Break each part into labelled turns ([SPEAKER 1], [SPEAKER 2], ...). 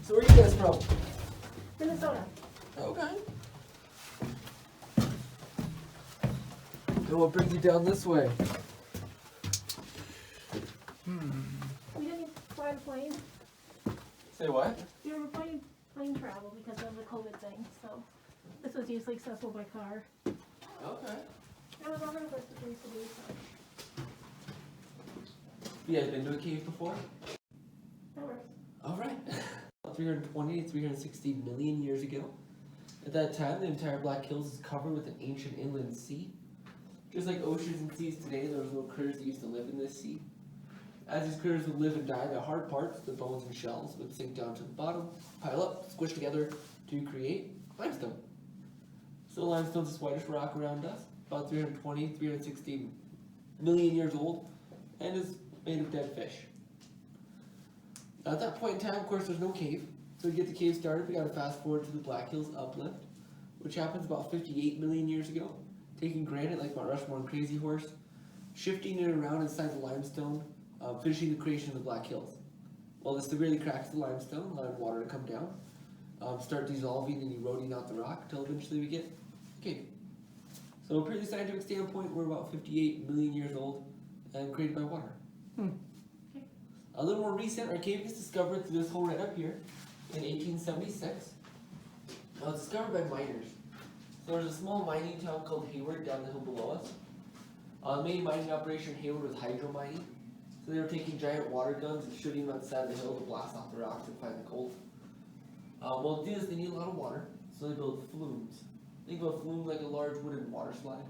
[SPEAKER 1] So where are you guys from?
[SPEAKER 2] Minnesota.
[SPEAKER 1] Okay. And what brings you down this way?
[SPEAKER 2] We didn't fly the plane.
[SPEAKER 1] Say what?
[SPEAKER 2] We were planning plane travel because of the COVID thing, so this was usually accessible by car.
[SPEAKER 1] Okay.
[SPEAKER 2] It was on our list of things to do, so
[SPEAKER 1] You guys been to a cave before?
[SPEAKER 2] that works.
[SPEAKER 1] Alright. 320 to 360 million years ago. At that time, the entire Black Hills is covered with an ancient inland sea. Just like oceans and seas today, there was no critters that used to live in this sea. As these critters would live and die, the hard parts, the bones and shells, would sink down to the bottom, pile up, squish together to create limestone. So limestone's this whitish rock around us, about 320, 360 million years old, and is made of dead fish. At that point in time, of course, there's no cave. So to get the cave started, we gotta fast forward to the Black Hills uplift, which happens about 58 million years ago, taking granite like Mount Rushmore and Crazy Horse, shifting it around inside the limestone, finishing the creation of the Black Hills. Well, this severely cracks the limestone, allowing water to come down, start dissolving and eroding out the rock until eventually we get a cave. So, per the scientific standpoint, we're about 58 million years old and created by water. A little more recent, our cave was discovered through this hole right up here in 1876. It was discovered by miners. So there's a small mining town called Hayward down the hill below us. The main mining operation in Hayward was hydro mining. So they were taking giant water guns and shooting them on the side of the hill to blast off the rocks and find the gold. Well, to do this, they need a lot of water, so they built flumes. Think of a flume like a large wooden water slide.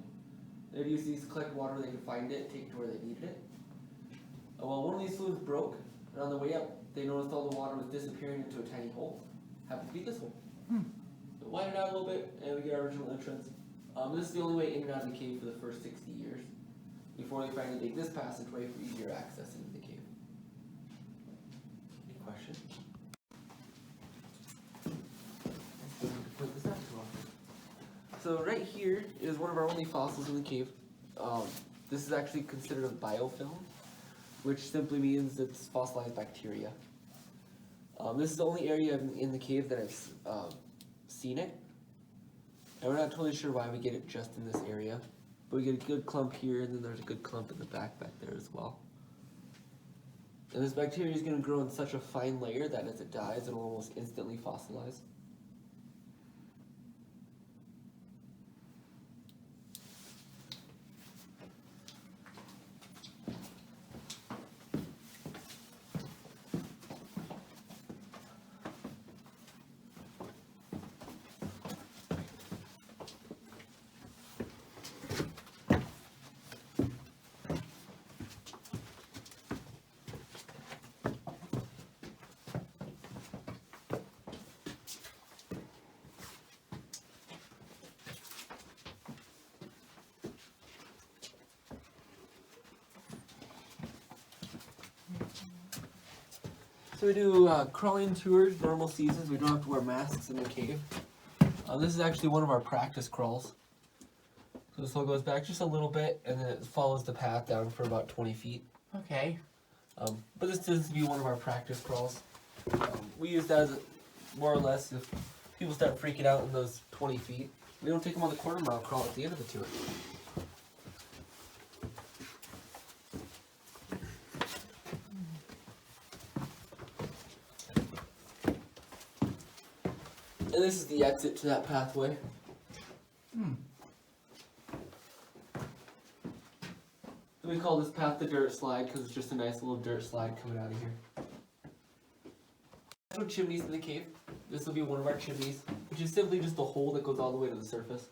[SPEAKER 1] They'd use these to collect water where they could find it and take it to where they needed it. Well, one of these flumes broke, and on the way up, they noticed all the water was disappearing into a tiny hole. Happened to be this hole. So widen it out a little bit, and we get our original entrance. This is the only way in and out of the cave for the first 60 years, before they finally dig this passageway for easier access into the cave. Any questions? So right here is one of our only fossils in the cave. This is actually considered a biofilm, which simply means it's fossilized bacteria. This is the only area in the cave that I've seen it. And we're not totally sure why we get it just in this area. But we get a good clump here, and then there's a good clump in the back there as well. And this bacteria is going to grow in such a fine layer that as it dies, it'll almost instantly fossilize. So we do crawling tours, normal seasons. We don't have to wear masks in the cave. This is actually one of our practice crawls. So this hole goes back just a little bit, and then it follows the path down for about 20 feet.
[SPEAKER 3] Okay.
[SPEAKER 1] But this tends to be one of our practice crawls. We use that as more or less if people start freaking out in those 20 feet. We don't take them on the quarter mile crawl at the end of the tour. And this is the exit to that pathway. We call this path the dirt slide because it's just a nice little dirt slide coming out of here. There's no chimneys in the cave. This will be one of our chimneys, which is simply just a hole that goes all the way to the surface.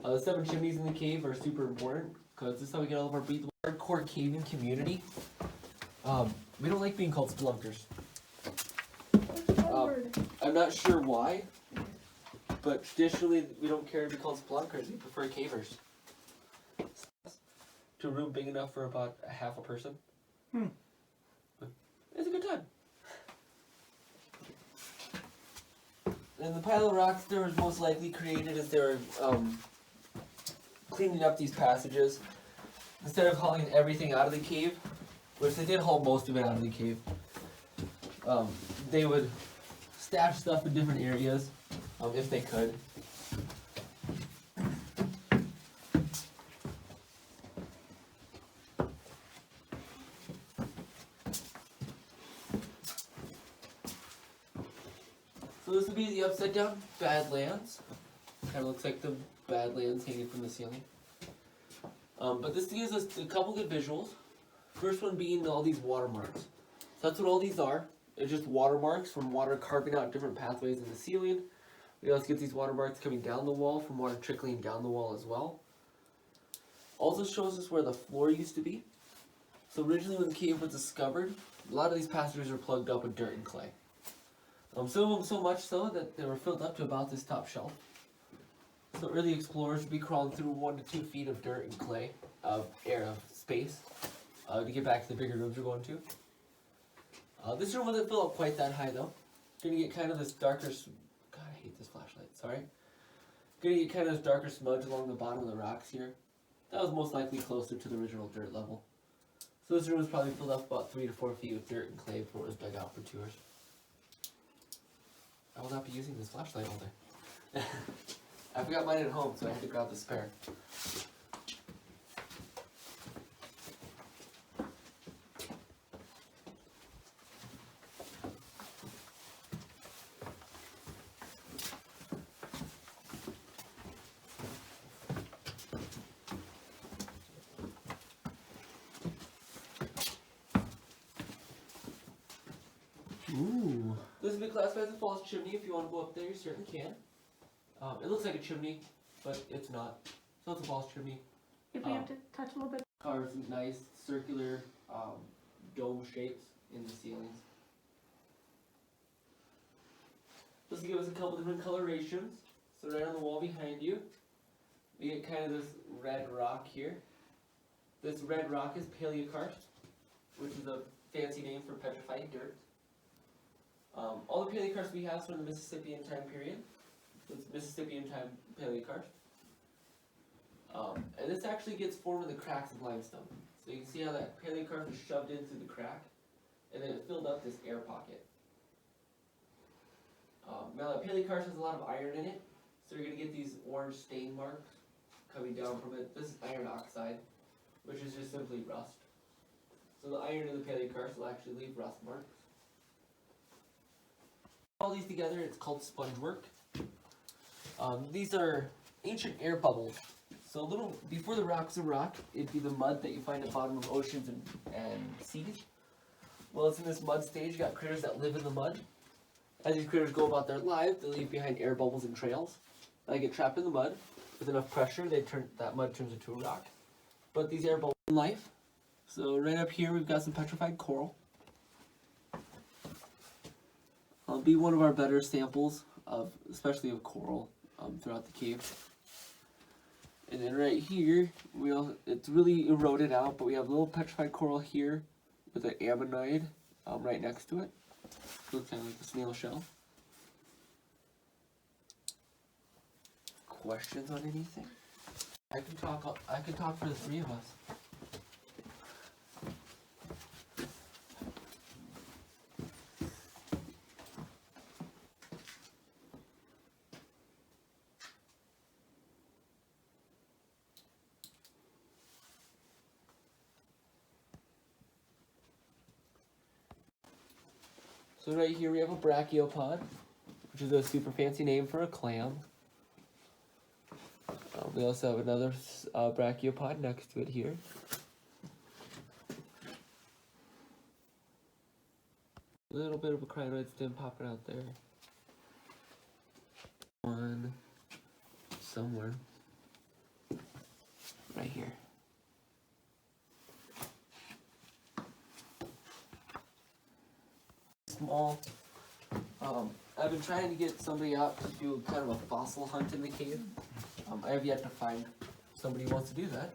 [SPEAKER 1] The 7 chimneys in the cave are super important because this is how we get all of our breathable. Hardcore caving community. We don't like being called splunkers. I'm not sure why, but traditionally we don't care to be called splunkers. We prefer cavers. To a room big enough for about half a person. But it's a good time. And the pile of rocks there was most likely created as they were cleaning up these passages. Instead of hauling everything out of the cave, which they did haul most of it out of the cave, they would stash stuff in different areas, if they could. So this would be the upside down Badlands. Kind of looks like the Badlands hanging from the ceiling. But this gives us a couple good visuals. First one being all these watermarks. So that's what all these are. They're just watermarks from water carving out different pathways in the ceiling. We also get these watermarks coming down the wall from water trickling down the wall as well. Also shows us where the floor used to be. So originally when the cave was discovered, a lot of these passages were plugged up with dirt and clay. Some of them so much so that they were filled up to about this top shelf. So early explorers would be crawling through 1 to 2 feet of dirt and clay, of space, to get back to the bigger rooms we're going to. This room wasn't filled up quite that high though. Gonna get kind of this darker, God I hate this flashlight, sorry. Gonna get kind of this darker smudge along the bottom of the rocks here. That was most likely closer to the original dirt level. So this room was probably filled up about 3 to 4 feet with dirt and clay before it was dug out for tours. I will not be using this flashlight all day. I forgot mine at home, so I had to grab the spare. Ooh. This would be classified as a false chimney. If you want to go up there, you certainly can. It looks like a chimney, but it's not. So it's a false chimney.
[SPEAKER 2] If we have to touch a little bit.
[SPEAKER 1] Carves some nice circular dome shapes in the ceilings. This will give us a couple different colorations. So right on the wall behind you, we get kind of this red rock here. This red rock is paleokarst, which is a fancy name for petrified dirt. All the paleokarst we have is from the Mississippian time period. So it's Mississippian time paleokarst. And this actually gets formed in the cracks of limestone. So you can see how that paleokarst was shoved in through the crack, and then it filled up this air pocket. Now that paleokarst has a lot of iron in it, so you're going to get these orange stain marks coming down from it. This is iron oxide, which is just simply rust. So the iron in the paleokarst will actually leave rust marks. All these together, it's called sponge work. These are ancient air bubbles. So a little before the rock's a rock, it'd be the mud that you find at the bottom of oceans and seas. Well, it's in this mud stage. You got critters that live in the mud. As these critters go about their lives, they leave behind air bubbles and trails. They get trapped in the mud. With enough pressure, that mud turns into a rock. But these air bubbles in life. So right up here, we've got some petrified coral. Be one of our better samples especially of coral throughout the cave. And then right here, it's really eroded out, but we have a little petrified coral here with an ammonite right next to it. Looks kind of like a snail shell. Questions on anything? I can talk for the three of us. So right here we have a brachiopod, which is a super fancy name for a clam. We also have another brachiopod next to it here. A little bit of a crinoid stem popping out there. One somewhere. Right here. Small. I've been trying to get somebody out to do kind of a fossil hunt in the cave. I have yet to find somebody who wants to do that.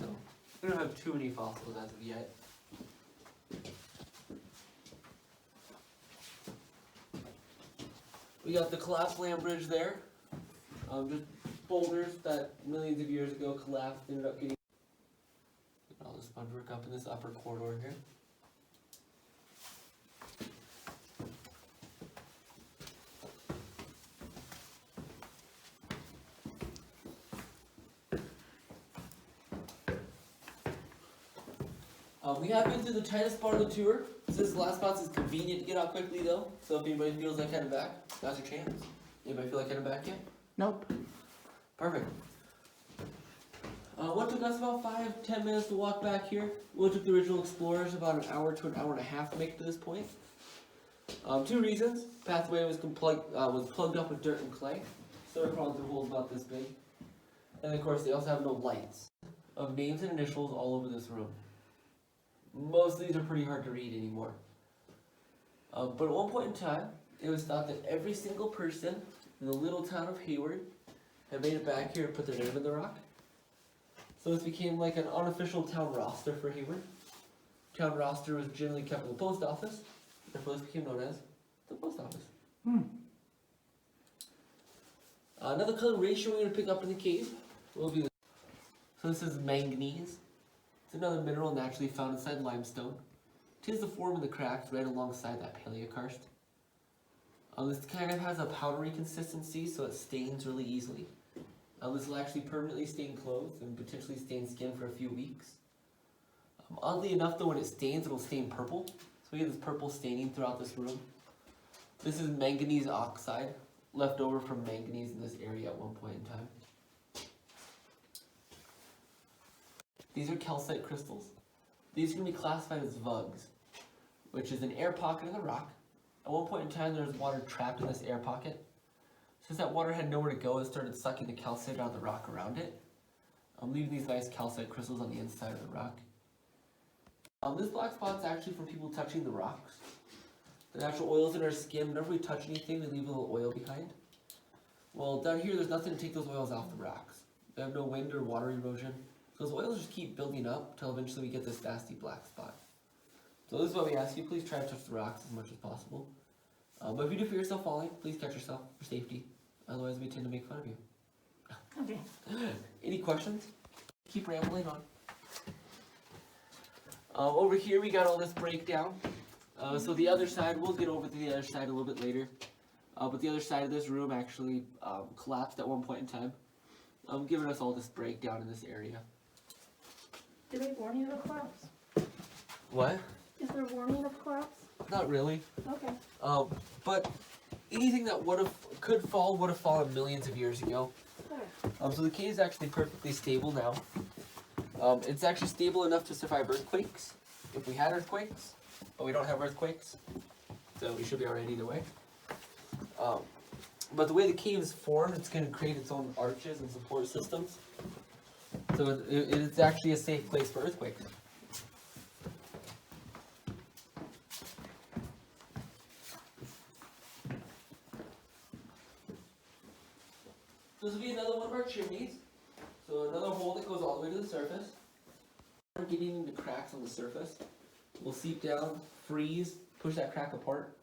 [SPEAKER 1] So we don't have too many fossils as of yet. We got the collapsed land bridge there. Just boulders that millions of years ago collapsed, ended up getting all the sponge work up in this upper corridor here. We have been through the tightest part of the tour. Since the last spot is convenient to get out quickly though, so if anybody feels like heading back, now's your chance. Anybody feel like heading back yet?
[SPEAKER 3] Nope.
[SPEAKER 1] Perfect. What took us about 5-10 minutes to walk back here? What took the original explorers about an hour to an hour and a half to make it to this point? 2 reasons. Pathway was plugged up with dirt and clay, so they're crawling through holes about this big. And of course, they also have no lights of names and initials all over this room. Most of these are pretty hard to read anymore. But at one point in time, it was thought that every single person in the little town of Hayward had made it back here and put their name in the rock. So this became like an unofficial town roster for Hayward. Town roster was generally kept in the post office, therefore this became known as the post office. Another coloration we're going to pick up in the cave will be this. So this is manganese. It's another mineral naturally found inside limestone. Tis the form of the cracks right alongside that paleokarst. This kind of has a powdery consistency, so it stains really easily. This will actually permanently stain clothes and potentially stain skin for a few weeks. Oddly enough though, when it stains, it'll stain purple. So we have this purple staining throughout this room. This is manganese oxide, left over from manganese in this area at one point in time. These are calcite crystals. These can be classified as vugs, which is an air pocket in the rock. At one point in time, there was water trapped in this air pocket. Since that water had nowhere to go, it started sucking the calcite out of the rock around it, leaving these nice calcite crystals on the inside of the rock. This black spot is actually from people touching the rocks. The natural oils in our skin, whenever we touch anything, we leave a little oil behind. Well, down here, there's nothing to take those oils off the rocks. They have no wind or water erosion. So those oils just keep building up until eventually we get this nasty black spot. So this is what we ask you, please try to touch the rocks as much as possible. But if you do feel yourself falling, please catch yourself for safety. Otherwise we tend to make fun of you.
[SPEAKER 2] Okay.
[SPEAKER 1] Any questions? Keep rambling on. Over here we got all this breakdown. So the other side, we'll get over to the other side a little bit later. But the other side of this room actually collapsed at one point in time, giving us all this breakdown in this area.
[SPEAKER 2] Do they warn you of collapse?
[SPEAKER 1] What?
[SPEAKER 2] Is there warning of collapse?
[SPEAKER 1] Not really.
[SPEAKER 2] Okay.
[SPEAKER 1] But anything that could fall would have fallen millions of years ago.
[SPEAKER 2] Okay.
[SPEAKER 1] So the cave is actually perfectly stable now. It's actually stable enough to survive earthquakes, if we had earthquakes, but we don't have earthquakes, so we should be alright either way. But the way the cave is formed, it's going to create its own arches and support systems. So it's actually a safe place for earthquakes. This will be another one of our chimneys. So another hole that goes all the way to the surface. We're getting into cracks on the surface. We'll seep down, freeze, push that crack apart,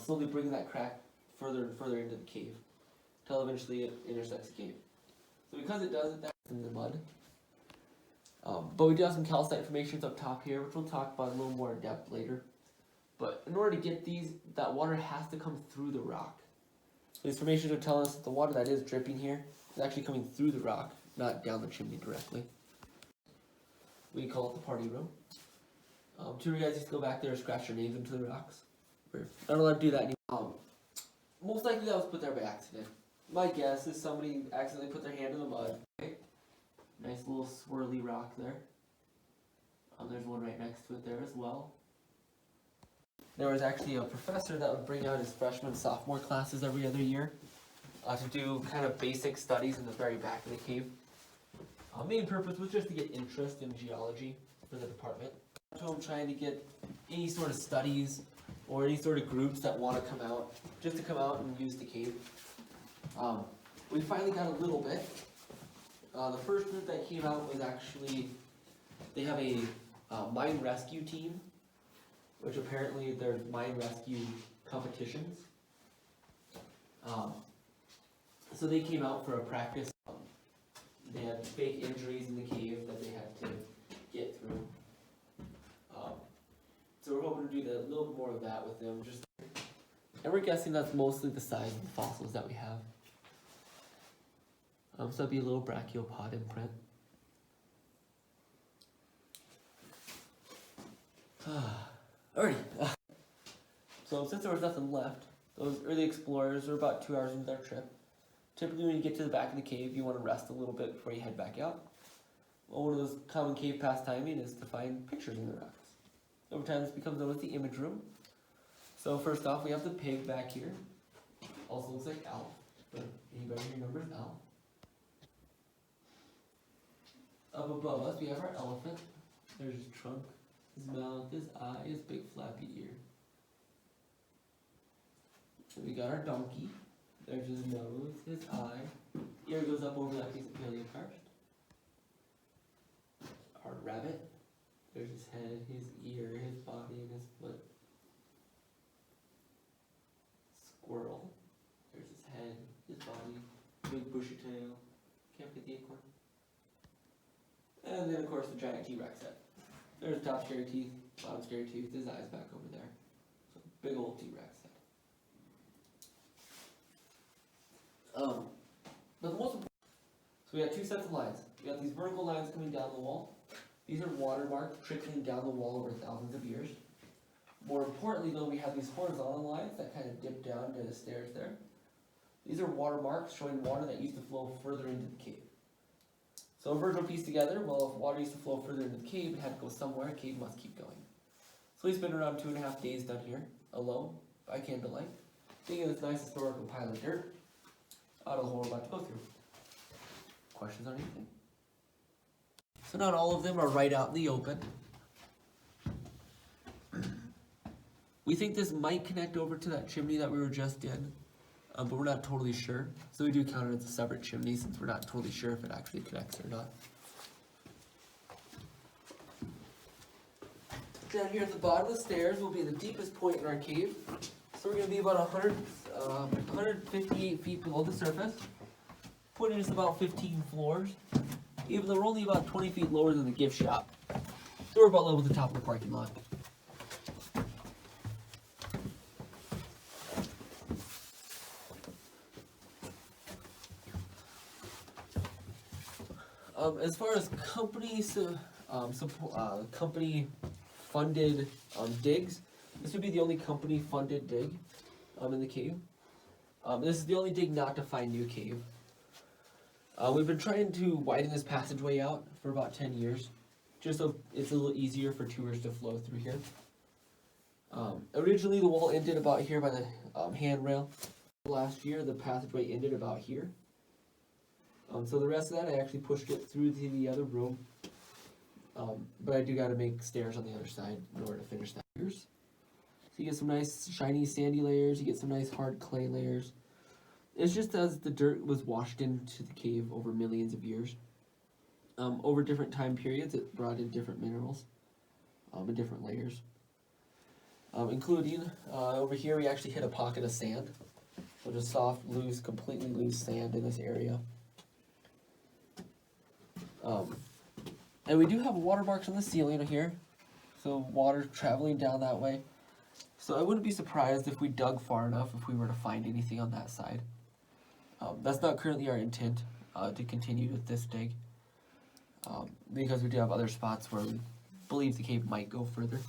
[SPEAKER 1] slowly bringing that crack further and further into the cave, until eventually it intersects the cave. So because it does it, that's in the mud. But we do have some calcite formations up top here, which we'll talk about a little more in depth later. But in order to get these, that water has to come through the rock. So these formations are telling us that the water that is dripping here is actually coming through the rock, not down the chimney directly. We call it the party room. Two of you guys used to go back there and scratch your names into the rocks. We're not allowed to do that anymore. Most likely that was put there by accident. My guess is somebody accidentally put their hand in the mud. Okay. Nice little swirly rock there. There's one right next to it there as well. There was actually a professor that would bring out his freshman and sophomore classes every other year to do kind of basic studies in the very back of the cave. Main purpose was just to get interest in geology for the department. So I'm trying to get any sort of studies or any sort of groups that want to come out, just to come out and use the cave. We finally got a little bit. The first group that came out was actually, they have a mine rescue team, which apparently there's mine rescue competitions. So they came out for a practice. They had fake injuries in the cave that they had to get through. So we're hoping to do a little bit more of that with them. And we're guessing that's mostly the size of the fossils that we have. So that'd be a little brachiopod imprint. Alrighty. So since there was nothing left, those early explorers were about 2 hours into their trip. Typically when you get to the back of the cave, you want to rest a little bit before you head back out. Well, one of those common cave pastiming is to find pictures in the rocks. Over time this becomes known as the image room. So first off, we have the pig back here. Also looks like Alf, but anybody remembers Alf? Up above us we have our elephant. There's his trunk, his mouth, his eye, his big flappy ear. So we got our donkey. There's his nose, his eye. Ear goes up over that piece of paleokarst. Our rabbit. There's his head, his ear, his body, and his foot. Squirrel. There's his head, his body, big bushy tail. Can't forget the acorn. And then of course the giant T-Rex head. There's the top scary teeth, bottom scary tooth, his eyes back over there. So big old T-Rex head. But the most important, so we got two sets of lines. We got these vertical lines coming down the wall. These are watermarks trickling down the wall over thousands of years. More importantly though, we have these horizontal lines that kind of dip down to the stairs there. These are watermarks showing water that used to flow further into the cave. So a vertical piece together, well, if water used to flow further into the cave, it had to go somewhere, a cave must keep going. So we spent around 2.5 days down here, alone, by candlelight, digging this nice historical pile of dirt out of the hole we're about to go through. Questions on anything? So not all of them are right out in the open. We think this might connect over to that chimney that we were just in, but we're not totally sure. So we do count it as a separate chimney since we're not totally sure if it actually connects or not. Down here at the bottom of the stairs will be the deepest point in our cave. So we're going to be about 158 feet below the surface, putting us about 15 floors, even though we're only about 20 feet lower than the gift shop. So we're about level with the top of the parking lot. As far as company funded digs, this would be the only company funded dig in the cave. This is the only dig not to find new cave. We've been trying to widen this passageway out for about 10 years, just so it's a little easier for tours to flow through here. Originally the wall ended about here by the handrail. Last year the passageway ended about here. So the rest of that I actually pushed it through to the other room, but I do got to make stairs on the other side in order to finish that. So you get some nice shiny sandy layers, you get some nice hard clay layers. It's just as the dirt was washed into the cave over millions of years. Over different time periods it brought in different minerals and different layers. Including, over here we actually hit a pocket of sand. So just soft, loose, completely loose sand in this area. And we do have watermarks on the ceiling here, so water traveling down that way. So I wouldn't be surprised if we dug far enough if we were to find anything on that side. That's not currently our intent to continue with this dig, because we do have other spots where we believe the cave might go further.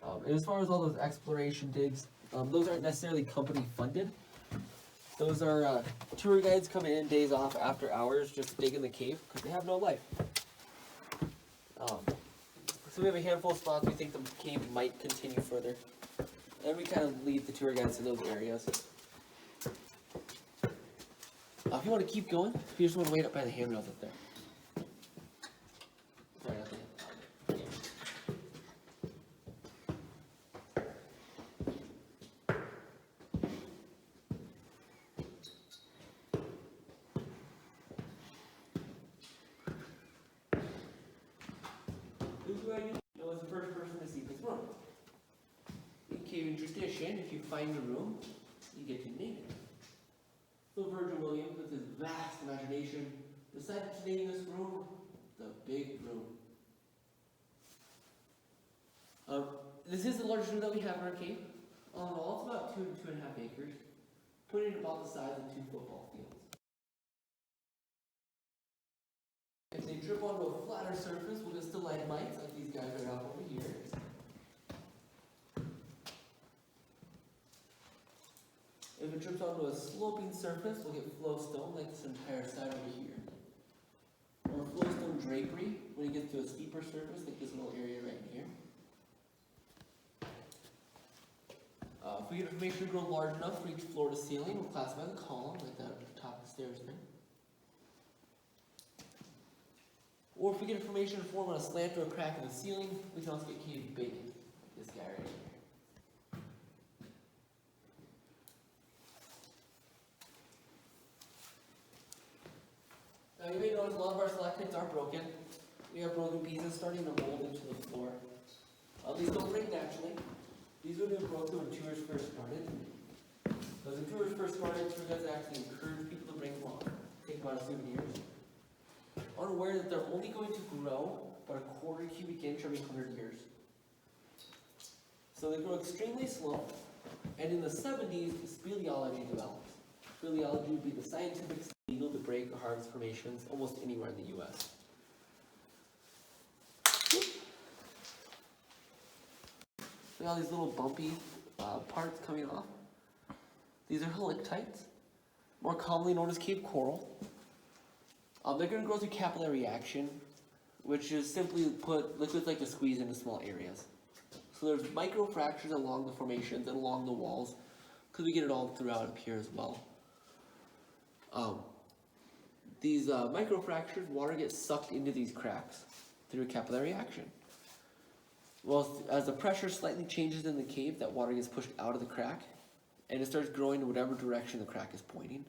[SPEAKER 1] And as far as all those exploration digs, those aren't necessarily company funded. Those are tour guides coming in days off after hours just to dig in the cave because they have no life. So we have a handful of spots we think the cave might continue further. And we kind of lead the tour guides to those areas. If you want to keep going, if you just want to wait up by the handrails up there. Sorry, up there. Was the first person to see this room. In caving tradition, if you find a room, you get to name it. So Virgil Williams, with his vast imagination, decided to name this room the Big Room. This is the largest room that we have in our cave. All in all, it's about 2 to 2.5 acres, putting it about the size of 2 football fields. If they drip onto a flatter surface, we'll get stalagmites like these guys right off over here. If it drips onto a sloping surface, we'll get flowstone like this entire side over here. Or flowstone drapery when it gets to a steeper surface like this little area right here. If we get information to grow large enough for each floor to ceiling, we'll classify the column like that at the top of the stairs there. Or if we get information to form on a slant or a crack in the ceiling, we can also get cave baking. This guy right here. Now you may notice a lot of our stalactites are broken. We have broken pieces starting to mold into the floor. These don't break naturally. These would have been broken when tours first started. Because when tours first started, tour guides actually encourage people to bring them on, take them out as souvenirs. Unaware that they're only going to grow about a quarter cubic inch every 100 years. So they grow extremely slow, and in the 70s, speleology develops. Speleology would be the scientific legal to break hard formations almost anywhere in the U.S. See all these little bumpy parts coming off? These are helictites, more commonly known as cave coral. They're going to grow through capillary action, which is simply put, liquids like to squeeze into small areas. So there's microfractures along the formations and along the walls, because we get it all throughout up here as well. These microfractures, water gets sucked into these cracks through capillary action. Well, as the pressure slightly changes in the cave, that water gets pushed out of the crack, and it starts growing in whatever direction the crack is pointing.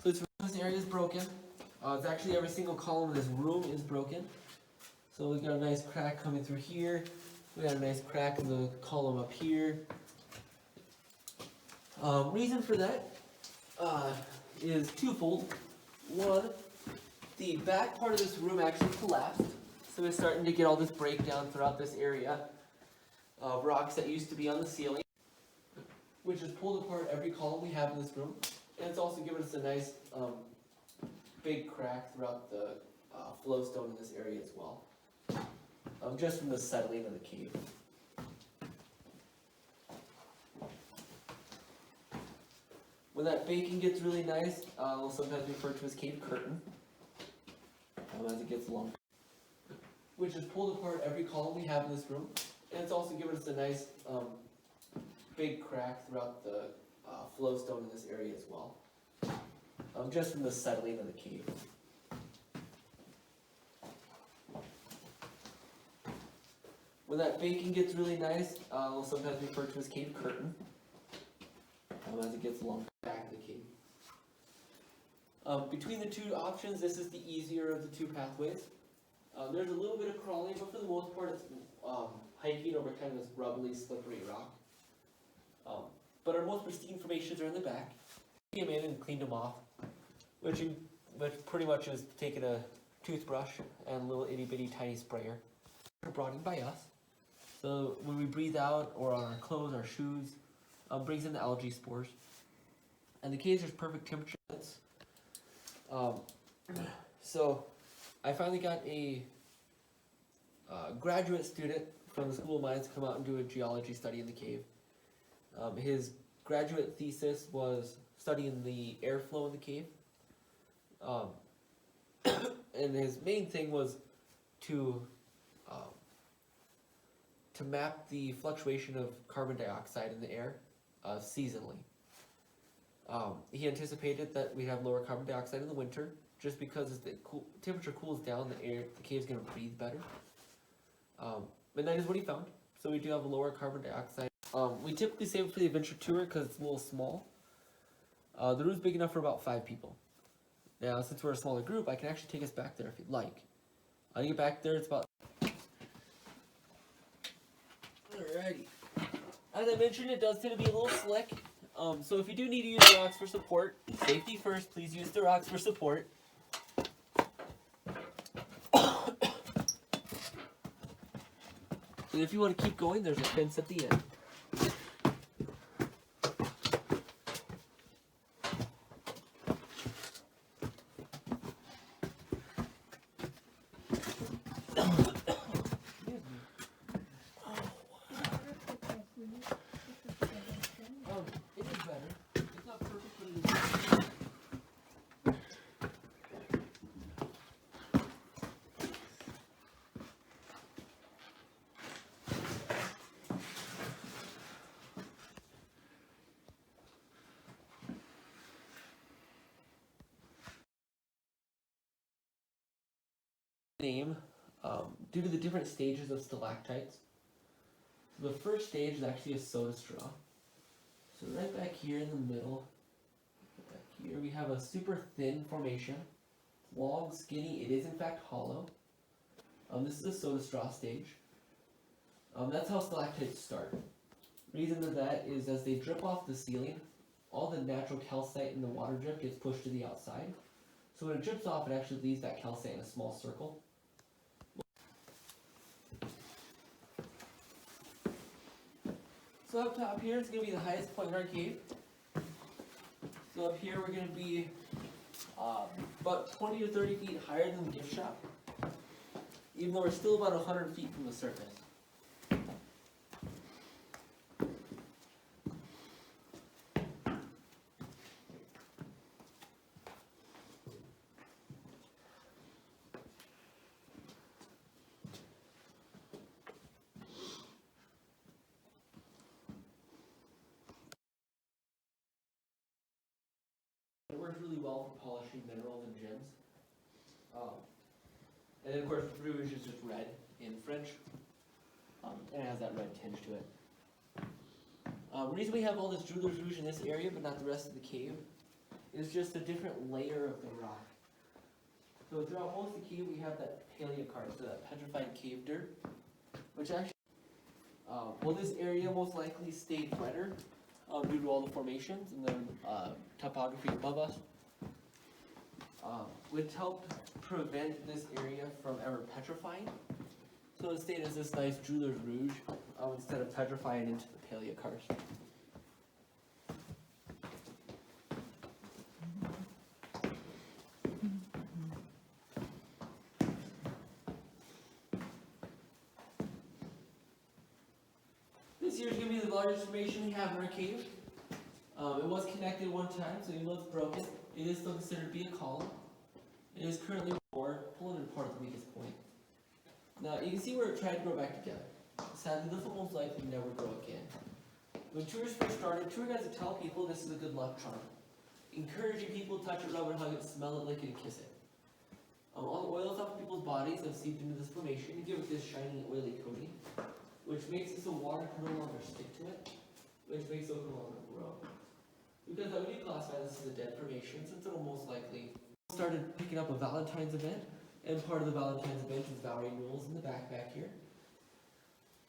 [SPEAKER 1] So this area is broken. It's actually every single column in this room is broken. So we've got a nice crack coming through here. We got a nice crack in the column up here. Reason for that is twofold. One, the back part of this room actually collapsed. So we're starting to get all this breakdown throughout this area of rocks that used to be on the ceiling, which has pulled apart every column we have in this room. And it's also given us a nice big crack throughout the flowstone in this area as well. Just from the settling of the cave. When that baking gets really nice, we'll sometimes refer to as cave curtain, as it gets long, which has pulled apart every column we have in this room, and it's also given us a nice big crack throughout the flowstone in this area as well, just from the settling of the cave. When that baking gets really nice, we'll sometimes refer to as cave curtain, as it gets along the back of the cave. Between the two options, this is the easier of the two pathways. There's a little bit of crawling, but for the most part it's hiking over kind of this rubbly, slippery rock. But our most pristine formations are in the back. We came in and cleaned them off, which pretty much is taking a toothbrush and a little itty bitty tiny sprayer. They're brought in by us. So when we breathe out, or on our clothes, our shoes, brings in the algae spores. And the caves are perfect temperature. So I finally got a graduate student from the School of Mines to come out and do a geology study in the cave. His graduate thesis was studying the airflow in the cave. And his main thing was to map the fluctuation of carbon dioxide in the air seasonally. He anticipated that we'd have lower carbon dioxide in the winter, just because as the temperature cools down, the cave's going to breathe better. And that is what he found. So we do have a lower carbon dioxide. We typically save it for the adventure tour because it's a little small. The room's big enough for about 5 people. Now, since we're a smaller group, I can actually take us back there if you'd like. I'll get back there, it's about... Alrighty. As I mentioned, it does tend to be a little slick. So if you do need to use the rocks for support, safety first, please use the rocks for support. And if you want to keep going, there's a fence at the end. It is better. It's not name due to the different stages of stalactites. So the first stage is actually a soda straw. So right back here in the middle, back here we have a super thin formation. Long, skinny, it is in fact hollow. This is a soda straw stage. That's how stalactites start. Reason for that is as they drip off the ceiling, all the natural calcite in the water drip gets pushed to the outside. So when it drips off, it actually leaves that calcite in a small circle. So up top here is going to be the highest point in our cave. So up here we're going to be about 20 to 30 feet higher than the gift shop, even though we're still about 100 feet from the surface. It works really well for polishing minerals and gems. And then of course rouge is just red in French, and it has that red tinge to it. The reason we have all this jeweler's rouge in this area but not the rest of the cave is just a different layer of the rock. So throughout most of the cave we have that paleocart, so that petrified cave dirt, which actually, well, this area most likely stayed wetter due to all the formations and the topography above us, which helped prevent this area from ever petrifying. So it stayed as this nice jeweler's rouge instead of petrifying into the paleokarst. This here's going to be the largest formation we have in our cave. It was connected one time, so even though it's broken, it is still considered to be a column. It is currently pulling apart at the weakest point. Now you can see where it tried to grow back together. Sadly, this will most likely never grow again. When tours first started, tour guides would tell people this is a good luck charm, encouraging people to touch it, rub it, hug it, smell it, lick it, and kiss it. All the oils off people's bodies have seeped into this formation and give it this shiny, oily coating, which makes it so water can no longer stick to it, which makes it no longer grow. Because I would classify this as a dead formation, since it will most likely started picking up a Valentine's event, and part of the Valentine's event is Valley Rules in the back here.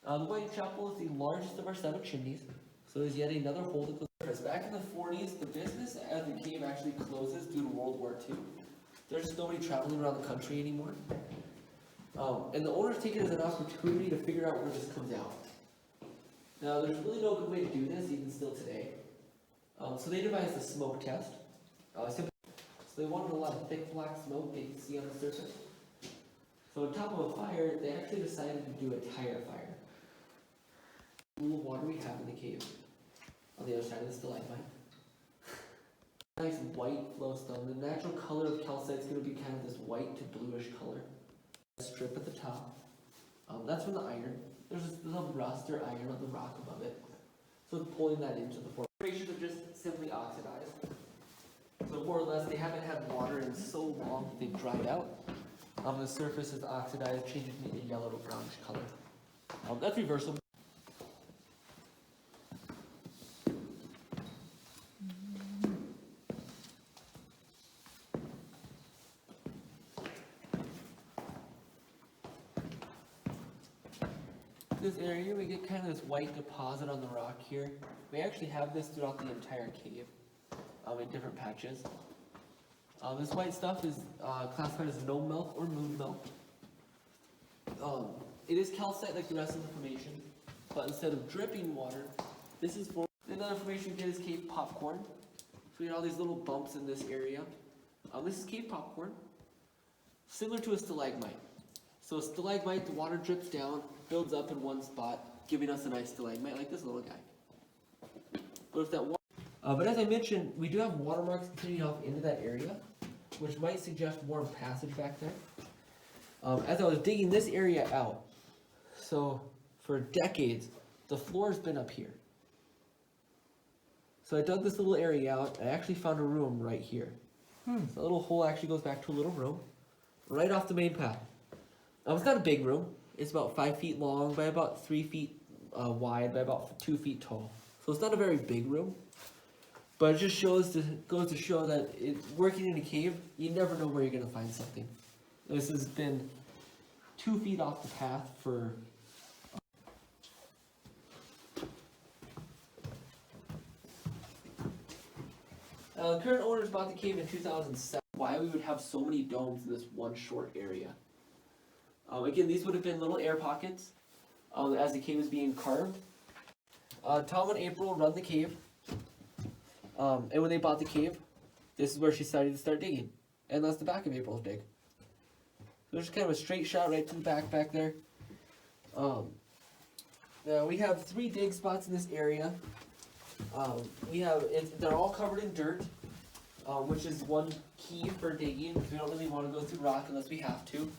[SPEAKER 1] The White Chapel is the largest of our 7 chimneys, so there's yet another hole that goes surface. Back in the 40s, the business at the cave actually closes due to World War II. There's just nobody traveling around the country anymore. And the owners take it as an opportunity to figure out where this comes out. Now, there's really no good way to do this, even still today. So they devised a smoke test. So they wanted a lot of thick black smoke they could see on the surface. So on top of a fire, they actually decided to do a tire fire. The pool of water we have in the cave, on the other side of the stalagmite. Nice white flowstone. The natural color of calcite is going to be kind of this white to bluish color. A strip at the top. That's from the iron. There's some rust or iron on the rock above it. So it's pulling that into the formations are just simply oxidized. So more or less, they haven't had water in so long that they've dried out. The surface is oxidized, changing to a yellow to brownish color. That's reversible. This area, we get kind of this white deposit on the rock here. We actually have this throughout the entire cave, in different patches. This white stuff is classified as gnome milk or moon milk. It is calcite like the rest of the formation, but instead of dripping water, this is for another formation we get is cave popcorn. So we get all these little bumps in this area. This is cave popcorn, similar to a stalagmite. So a stalagmite, the water drips down, builds up in one spot, giving us a nice stalagmite like this little guy. But if that water, but as I mentioned, we do have watermarks continuing off into that area, which might suggest warm passage back there. As I was digging this area out, so for decades, the floor's been up here. So I dug this little area out, and I actually found a room right here. So the little hole actually goes back to a little room, right off the main path. It's not a big room. It's about 5 feet long by about 3 feet wide by about 2 feet tall. So it's not a very big room. But it just goes to show that working in a cave, you never know where you're gonna find something. This has been 2 feet off the path for. The current owners bought the cave in 2007. Why we would have so many domes in this one short area? Again, these would have been little air pockets as the cave was being carved. Tom and April run the cave. And when they bought the cave, this is where she started to start digging. And that's the back of April's dig. So there's just kind of a straight shot right to the back there. Now we have 3 dig spots in this area. They're all covered in dirt, which is one key for digging, because we don't really want to go through rock unless we have to.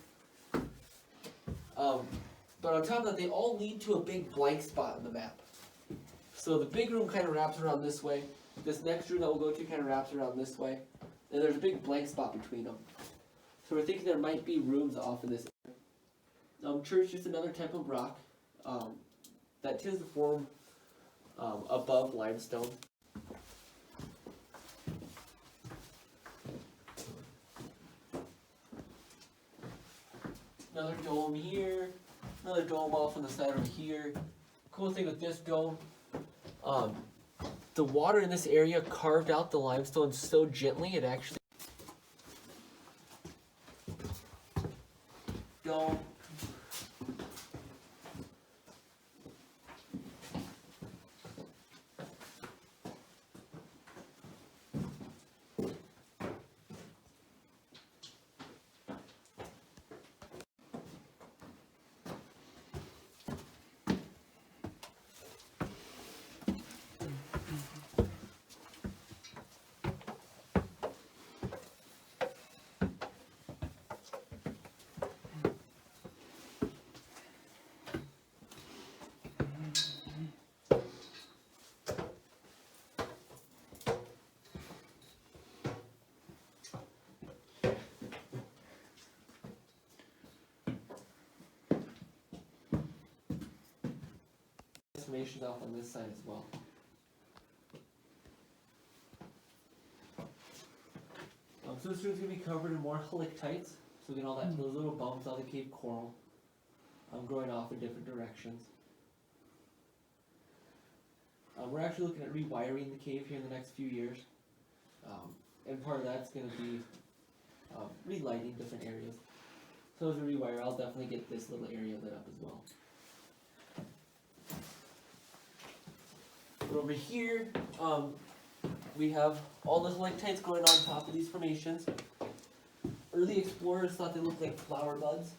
[SPEAKER 1] But on top of that, they all lead to a big blank spot in the map. So the big room kind of wraps around this way. This next room that we'll go to kind of wraps around this way. And there's a big blank spot between them. So we're thinking there might be rooms off in this area. Church is another type of rock that tends to form above limestone. Another dome here, another dome off on the side over here. Cool thing with this dome, the water in this area carved out the limestone so gently it actually dome. Information off on this side as well. So this room's going to be covered in more halictites, so we get all those little bumps, all the cave coral growing off in different directions. We're actually looking at rewiring the cave here in the next few years, and part of that's going to be relighting different areas. So as a rewire, I'll definitely get this little area lit up as well. But over here, we have all the halictites going on top of these formations. Early explorers thought they looked like flower buds,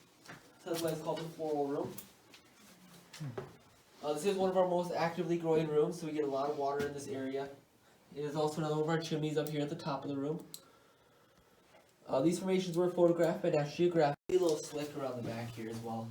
[SPEAKER 1] so that's why it's called the floral room. This is one of our most actively growing rooms, so we get a lot of water in this area. It is also another one of our chimneys up here at the top of the room. These formations were photographed by National Geographic. A little slick around the back here as well.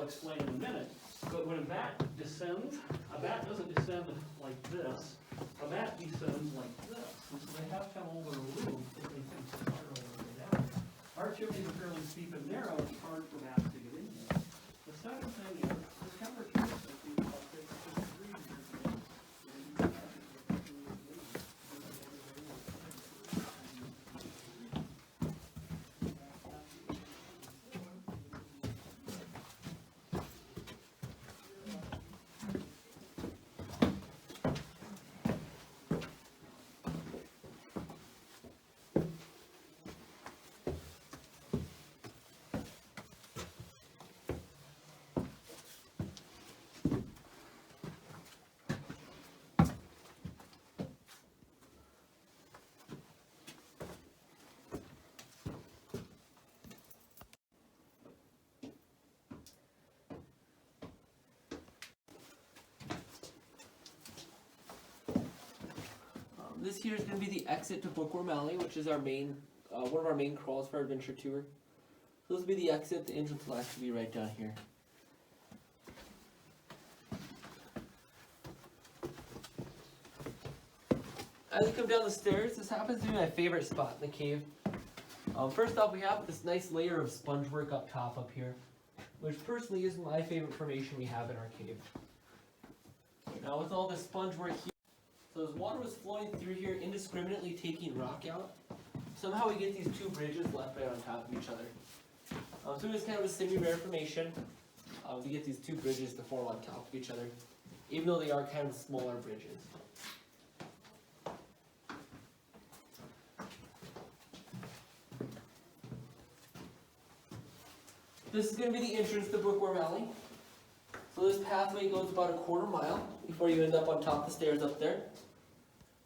[SPEAKER 3] Explain in a minute, but when a bat descends, a bat doesn't descend like this. A bat descends like this, and so they have to come over a roof if they can spiral their way down. Our chimneys are fairly steep and narrow, it's hard for bats to get in there. The second thing is the temperature.
[SPEAKER 1] This here is going to be the exit to Bookworm Alley, which is our main, one of our main crawls for our adventure tour. So this will be the exit. The entrance will actually be right down here. As you come down the stairs, this happens to be my favorite spot in the cave. First off, we have this nice layer of sponge work up top up here, which personally is my favorite formation we have in our cave. Now with all this sponge work here, so as water was flowing through here indiscriminately taking rock out, somehow we get these two bridges left right on top of each other. So it is kind of a semi-rare formation. We get these two bridges to form on top of each other, even though they are kind of smaller bridges. This is going to be the entrance to Bookworm Alley. So this pathway goes about a quarter mile before you end up on top of the stairs up there.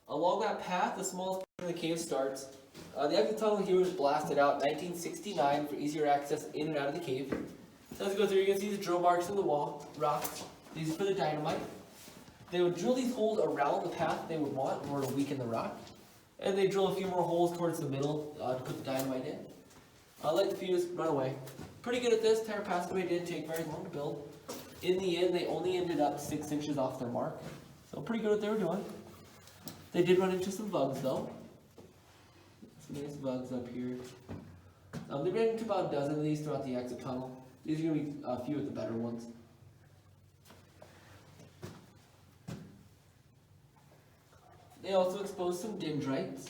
[SPEAKER 1] Along that path, the smallest part of the cave starts. The exit tunnel here was blasted out in 1969 for easier access in and out of the cave. So as you go through, you can see the drill marks in the wall, rocks. These are for the dynamite. They would drill these holes around the path they would want in order to weaken the rock. And they drill a few more holes towards the middle to put the dynamite in. Light the fuse, run away. Pretty good at this. Entire passageway didn't take very long to build. In the end, they only ended up 6 inches off their mark. So pretty good at what they were doing. They did run into some bugs though. Some nice bugs up here. They ran into about a dozen of these throughout the exit tunnel. These are going to be a few of the better ones. They also exposed some dendrites.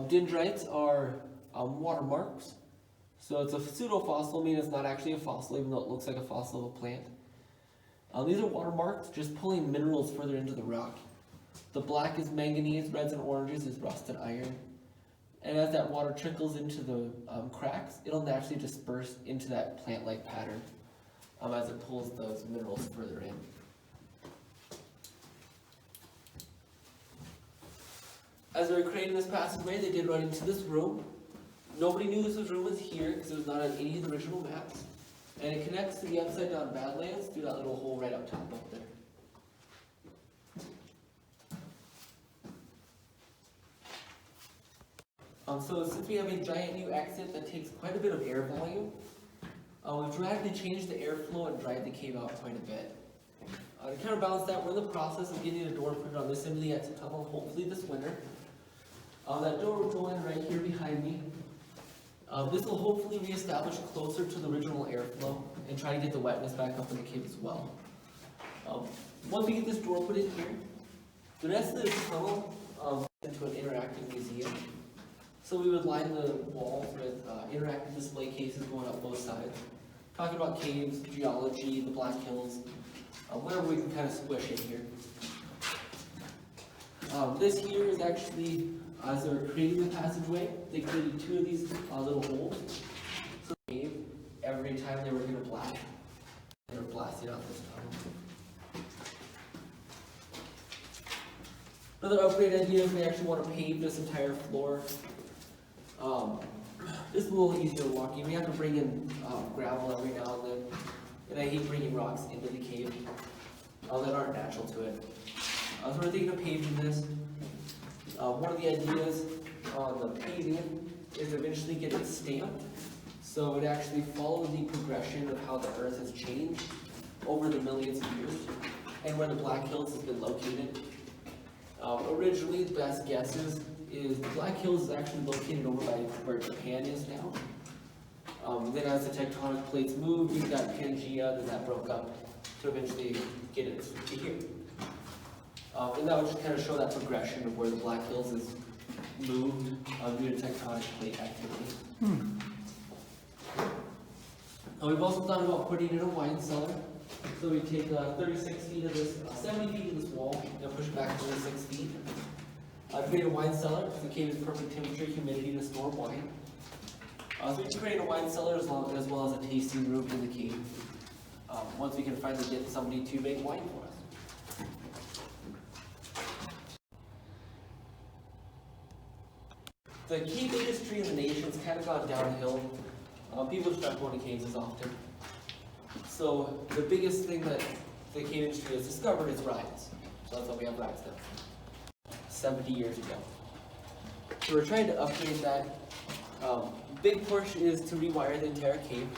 [SPEAKER 1] Dendrites are watermarks. So it's a pseudo-fossil, meaning it's not actually a fossil, even though it looks like a fossil of a plant. These are watermarks, just pulling minerals further into the rock. The black is manganese, reds and oranges is rust and iron. And as that water trickles into the cracks, it'll naturally disperse into that plant-like pattern as it pulls those minerals further in. As they were creating this passageway, they did run into this room. Nobody knew this room was here because it was not on any of the original maps. And it connects to the upside down Badlands through that little hole right up top up there. So since we have a giant new exit that takes quite a bit of air volume, we've dramatically changed the airflow and dried the cave out quite a bit. To counterbalance that, we're in the process of getting a door put on this end of the exit tunnel, hopefully this winter. That door will go in right here behind me. This will hopefully reestablish closer to the original airflow and try to get the wetness back up in the cave as well. Once we get this door put in here, the rest of this tunnel into an interactive museum. So we would line the walls with interactive display cases going up both sides, talking about caves, geology, the Black Hills, whatever we can kind of squish in here. This here is actually, as they were creating the passageway, they created 2 of these little holes. So they cave every time they were going to blast. They were blasting out this tunnel. Another upgrade idea is we actually want to pave this entire floor. This is a little easier walking. We have to bring in gravel every now and then. And I hate bringing rocks into the cave that aren't natural to it. So we're thinking of paving this. One of the ideas on the paving is to eventually get it stamped, so it actually follows the progression of how the earth has changed over the millions of years and where the Black Hills has been located. Originally, the best guesses is the Black Hills is actually located over by where Japan is now. Then as the tectonic plates moved, you've got Pangea, then that broke up to eventually get it to here. And that would just kind of show that progression of where the Black Hills has moved due to tectonic plate activity. We've also thought about putting in a wine cellar. So we take 36 feet of this, 70 feet of this wall, and push it back 36 feet. Create a wine cellar, because the cave is perfect temperature, humidity to store wine. So we can create a wine cellar as well as a tasting room in the cave. Once we can finally get somebody to make wine for us. The cave industry in the nation's kind of gone downhill. People just aren't going to caves as often. So the biggest thing that the cave industry has discovered is rides. So that's why we have rides now. 70 years ago. So we're trying to upgrade that. Big push is to rewire the entire cave.